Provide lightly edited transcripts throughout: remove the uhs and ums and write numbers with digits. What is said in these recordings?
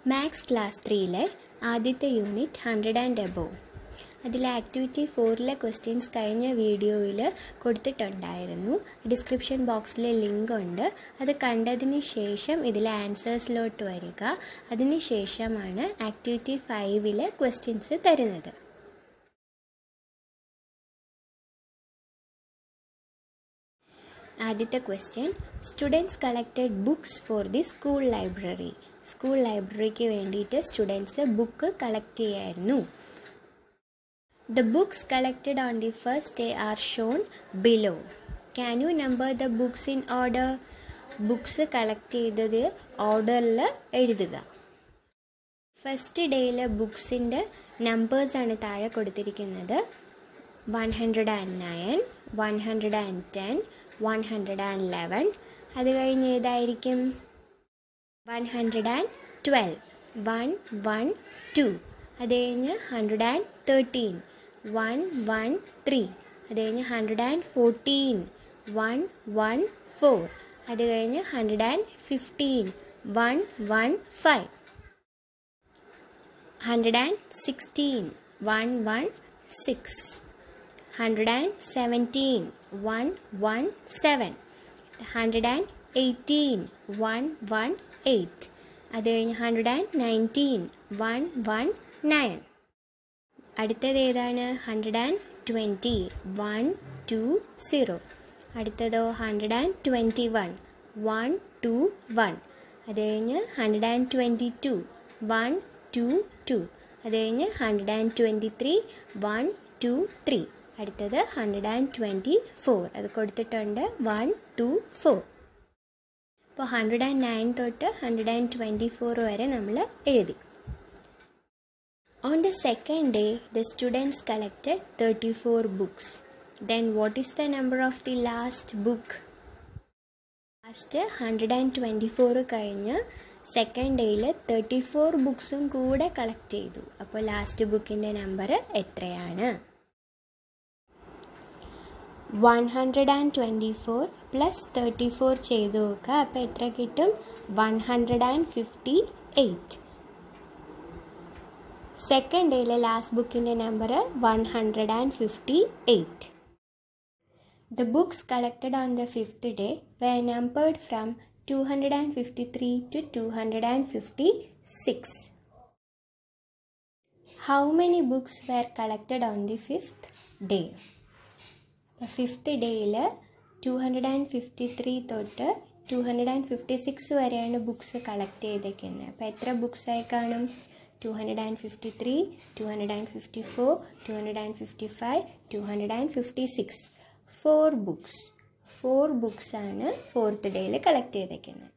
Maths class 3-ലെ ആദ്യത്തെ unit 100 and above. അതിലെ activity 4-ലെ questions കഴിഞ്ഞ വീഡിയോയിൽ കൊടുത്തിട്ടുണ്ടായിരുന്നു. ഡിസ്ക്രിപ്ഷൻ ബോക്സിൽ ലിങ്ക് ഉണ്ട്. അത് കണ്ടതിന് ശേഷം ഇതിലെ ആൻസേഴ്സിലോട്ട് വരിക. അതിന് ശേഷമാണ് ആക്ടിവിറ്റി 5-ലെ ക്വസ്റ്റ്യൻസ് തരുന്നത്. ആദ്യത്തെ question, students collected books for the school library. School ലൈബ്രറിക്ക് വേണ്ടിയിട്ട് സ്റ്റുഡൻസ് ബുക്ക് കളക്ട് ചെയ്യായിരുന്നു. The books collected on the first day are shown below. Can you number the books in order? Books collect ചെയ്തത് ഓർഡറിൽ എഴുതുക. First ഡേയിലെ ബുക്സിൻ്റെ നമ്പേഴ്സാണ് താഴെ കൊടുത്തിരിക്കുന്നത്. 109, 110, 111. അത് കഴിഞ്ഞ് ഏതായിരിക്കും? 112, 112. അത് കഴിഞ്ഞ് 113, 113. അത് കഴിഞ്ഞ് 114, 114. അത് കഴിഞ്ഞ് 115, 115. 116, 116. 117, 117. 118, 118. അത് കഴിഞ്ഞ് 119, 119. അടുത്തത് ഏതാണ്? 120, 120. അടുത്തതോ 121, 121. അത് കഴിഞ്ഞ് 122, 122. അത് കഴിഞ്ഞ് 123, 123. അടുത്തത് 124. അത് കൊടുത്തിട്ടുണ്ട്, 124. ഇപ്പോൾ 109 തൊട്ട് 124 വരെ നമ്മൾ എഴുതി. On the second day, the students collected 34 books. Then what is the number of the last book? Last 124 കഴിഞ്ഞ് സെക്കൻഡ് ഡേയിൽ 34 ബുക്സും കൂടെ കളക്ട് ചെയ്തു. അപ്പോൾ ലാസ്റ്റ് ബുക്കിൻ്റെ നമ്പർ എത്രയാണ്? 124 പ്ലസ് 34 ചെയ്ത് നോക്കുക. അപ്പോൾ എത്ര കിട്ടും? 158. സെക്കൻഡ് ഡേയിലെ ലാസ്റ്റ് ബുക്കിൻ്റെ number 158. The books collected on the fifth day were numbered from 253 to 256. How many books were collected on the fifth day? Fifth ഡേയിൽ 253 തൊട്ട് 256 വരെയാണ് ബുക്സ് കളക്ട് ചെയ്തേക്കുന്നത്. അപ്പോൾ എത്ര ബുക്സായി കാണും? 253, 254, 255, 256. 4 ബുക്സ്. 4 ബുക്സാണ് ഫോർത്ത് ഡേയിൽ കളക്ട് ചെയ്തേക്കുന്നത്.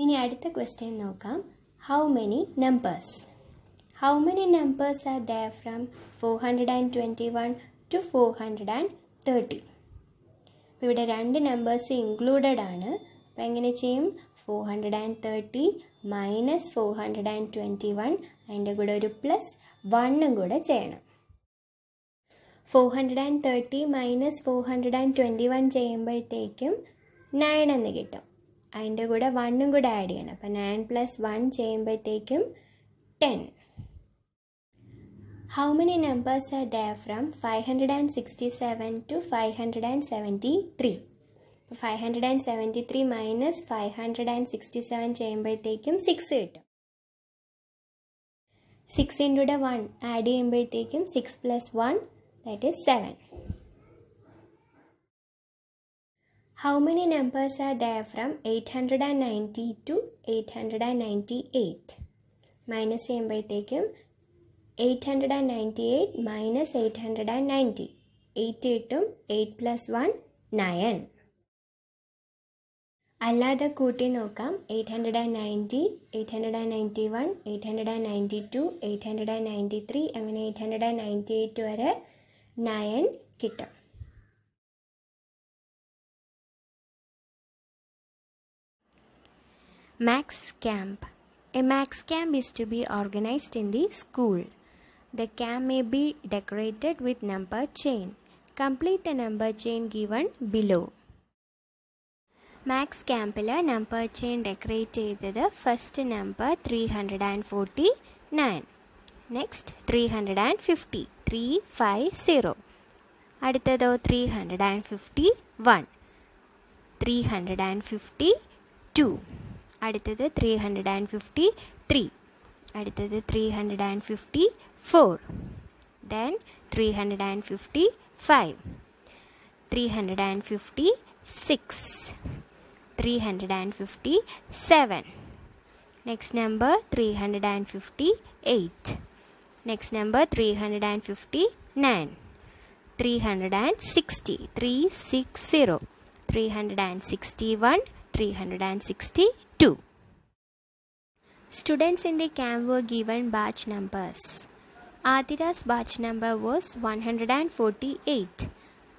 ഇനി അടുത്ത ക്വസ്റ്റ്യൻ നോക്കാം. How many numbers? How many numbers are there from 421 to 430? ഇവിടെ രണ്ട് നമ്പേഴ്സ് ഇൻക്ലൂഡഡ് ആണ്. അപ്പോൾ എങ്ങനെ ചെയ്യും? 430 മൈനസ് 421, അതിൻ്റെ കൂടെ ഒരു പ്ലസ് 1 കൂടെ ചെയ്യണം. 430 മൈനസ് 421 ചെയ്യുമ്പോഴത്തേക്കും 9 എന്ന് കിട്ടും. അതിൻ്റെ കൂടെ 1 കൂടെ ആഡ് ചെയ്യണം. അപ്പോൾ 9 പ്ലസ് 1 ചെയ്യുമ്പോഴത്തേക്കും 10. How many numbers are there from 567 to 573? 573 minus 567 ചെയ്യുമ്പോഴത്തേക്കും 6 കിട്ടും. 6 കൂടെ 1 ആഡ് ചെയ്യുമ്പോഴത്തേക്കും 6 plus 1 that is 7. How many numbers are there from 890 to 898? Minus ചെയ്യുമ്പോഴത്തേക്കും 898 മൈനസ് 890 8 കിട്ടും. 8 പ്ലസ് 1 9. അല്ലാതെ കൂട്ടി നോക്കാം. 890, 891, 892, 893, അങ്ങനെ 898 വരെ 9 കിട്ടും. Max Camp. A Max Camp is to be organized in the school. The cam may be decorated with number chain. Complete the number chain given below. Maths ക്യാമ്പിൽ number chain decorate ചെയ്തത് first number 349, next 350, 350. അടുത്തതോ 351, 352. അടുത്തത് 353, അടുത്തത് 354, then 355, 356, 357. Next number 358. Next number 359, 360, 360, 361, 362. Students in the camp were given batch numbers. Adira's batch number was 148.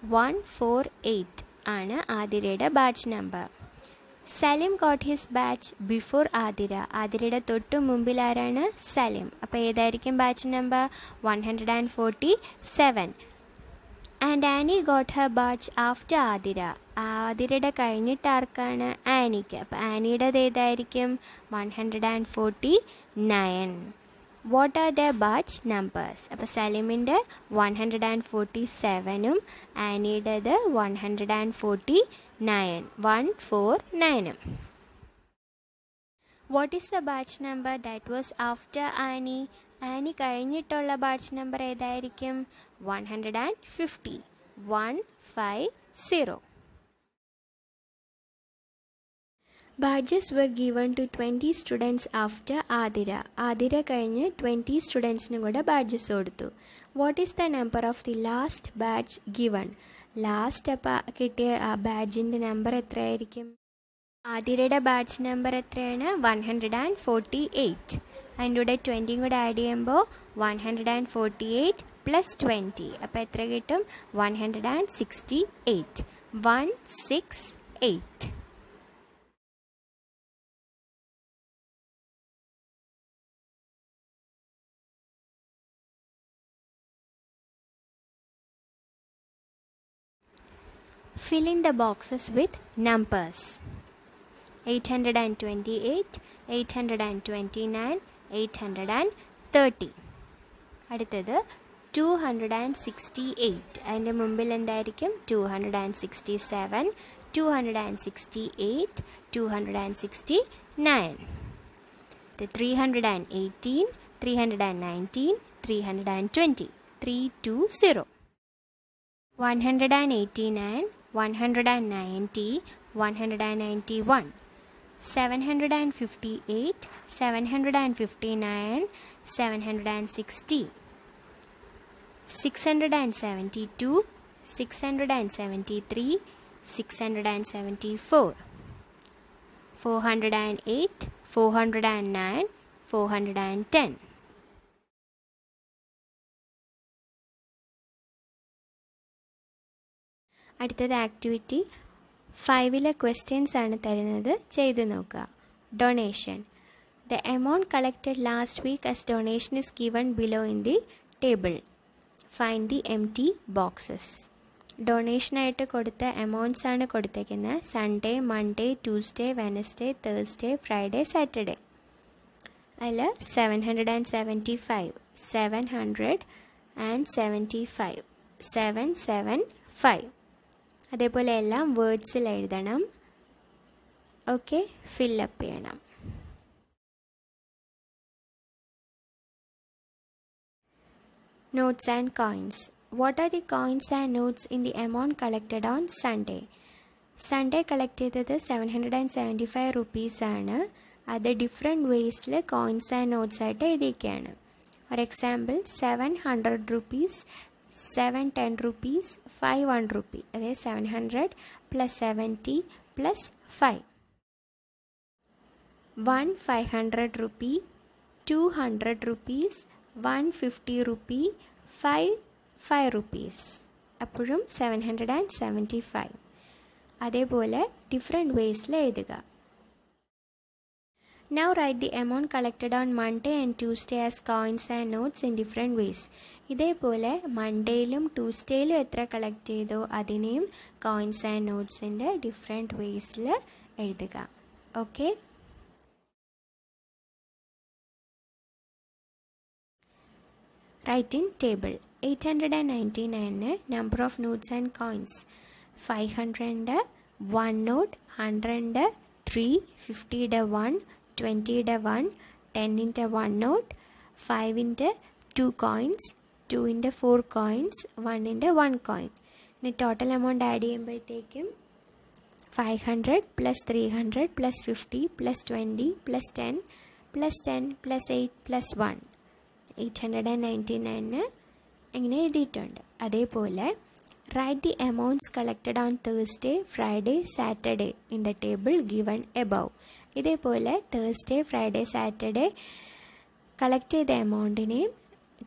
148 ആണ് ആതിരയുടെ batch number. Salim got his batch before Athira. ആതിരയുടെ തൊട്ട് മുമ്പിൽ ആരാണ്? സലിം. അപ്പോൾ ഏതായിരിക്കും batch number? 147. And Annie got her batch after Athira. ആതിരയുടെ കഴിഞ്ഞിട്ട് ആർക്കാണ്? ആനിക്ക്. അപ്പോൾ ആനിയുടേത് ഏതായിരിക്കും? 149. What are the batch numbers? അപ്പോൾ സലിമിൻ്റെ 147ഉം ആനിയുടേത് 149. What is the batch number that was after Annie? Annie കഴിഞ്ഞിട്ടുള്ള ബാച്ച് നമ്പർ ഏതായിരിക്കും? 150. 150. Badges were given to 20 students after Athira. Athira കഴിഞ്ഞ് 20 സ്റ്റുഡൻസിനും കൂടെ ബാഡ്ജസ് കൊടുത്തു. What is the number of the last badge given? Last അപ്പോൾ കിട്ടിയ ആ ബാഡ്ജിൻ്റെ നമ്പർ എത്രയായിരിക്കും? ആതിരയുടെ ബാഡ്ജ് നമ്പർ എത്രയാണ്? 148. അതിൻ്റെ കൂടെ 20 കൂടെ ആഡ് ചെയ്യുമ്പോൾ 148 + 20. അപ്പോൾ എത്ര കിട്ടും? 168. 168. Fill in the boxes with numbers. 828, 829, 830. അടുത്തത് 268. അതിൻ്റെ മുമ്പിൽ എന്തായിരിക്കും? 267, 268, 269. 318, 319, 320. 320. 189, 190, 191. 758, 759, 760. 672, 673, 674. 408, 409, 410. അടുത്തത് ആക്ടിവിറ്റി 5ലെ ക്വസ്റ്റ്യൻസ് ആണ് തരുന്നത്. ചെയ്ത് നോക്കുക. Donation. The amount collected last week as donation is given below in the table. Find the empty boxes. ഡൊണേഷനായിട്ട് കൊടുത്ത എമൗണ്ട്സ് ആണ് കൊടുത്തേക്കുന്നത്. Sunday, Monday, Tuesday, Wednesday, Thursday, Friday, Saturday. അതിൽ 775, 775, 775. അതേപോലെ എല്ലാം വേർഡ്സിൽ എഴുതണം. ഓക്കെ, ഫില്ലപ്പ് ചെയ്യണം. Notes and coins. What are the coins and notes in the amount collected on Sunday? Sunday collect ചെയ്തത് 775 rupees ആണ്. അത് ഡിഫറെൻറ്റ് വേസിൽ കോയിൻസ് ആൻഡ് നോട്ട്സ് ആയിട്ട് എഴുതിയിരിക്കുകയാണ്. For example 700 rupees, 710 rupees, 5 rupee. അതായത് 700 + 70 + 5. 1 500 rupee, 200 rupees, 150 rupee, 5 rupees. അപ്പോഴും 775. അതേപോലെ different വേസിൽ എഴുതുക. Now write the amount collected on Monday and Tuesday as coins and notes in different ways. ഇതേപോലെ മൺഡേയിലും ട്യൂസ്ഡേയിലും എത്ര കളക്ട് ചെയ്തോ അതിനെയും കോയിൻസ് ആൻഡ് നോട്ട്സിൻ്റെ ഡിഫറെൻറ്റ് വേസിൽ എഴുതുക. Okay, write in table. 899 number of notes and coins. 500 1 note, 100 3, 50 1, 20 1, 10 into 1 note, 5 into 2 coins, 2 into 4 coins, 1 into 1 coin. ഇനി total amount add ചെയ്യുമ്പോഴത്തേക്കും 500 plus 300 plus 50 plus 20 plus 10 plus 10 plus 8 plus 1 899 ഇങ്ങനെ എഴുതിയിട്ടുണ്ട്. അതേപോലെ write the amounts collected on Thursday, Friday, Saturday in the table given above. ഇതേപോലെ Thursday, Friday, Saturday collect ചെയ്ത എമൗണ്ടിനെ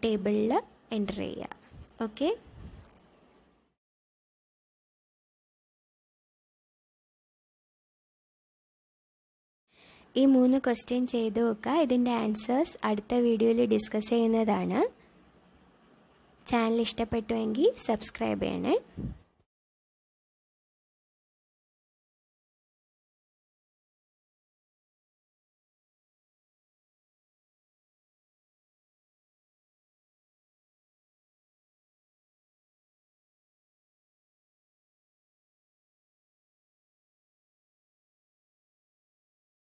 ടേബിളിൽ enter ചെയ്യുക. Okay, ഈ 3 ക്വസ്റ്റ്യൻ ചെയ്ത് നോക്കുക. ഇതിൻ്റെ ആൻസേഴ്സ് അടുത്ത വീഡിയോയിൽ ഡിസ്കസ് ചെയ്യുന്നതാണ്. ചാനൽ ഇഷ്ടപ്പെട്ടുവെങ്കിൽ സബ്സ്ക്രൈബ് ചെയ്യണേ.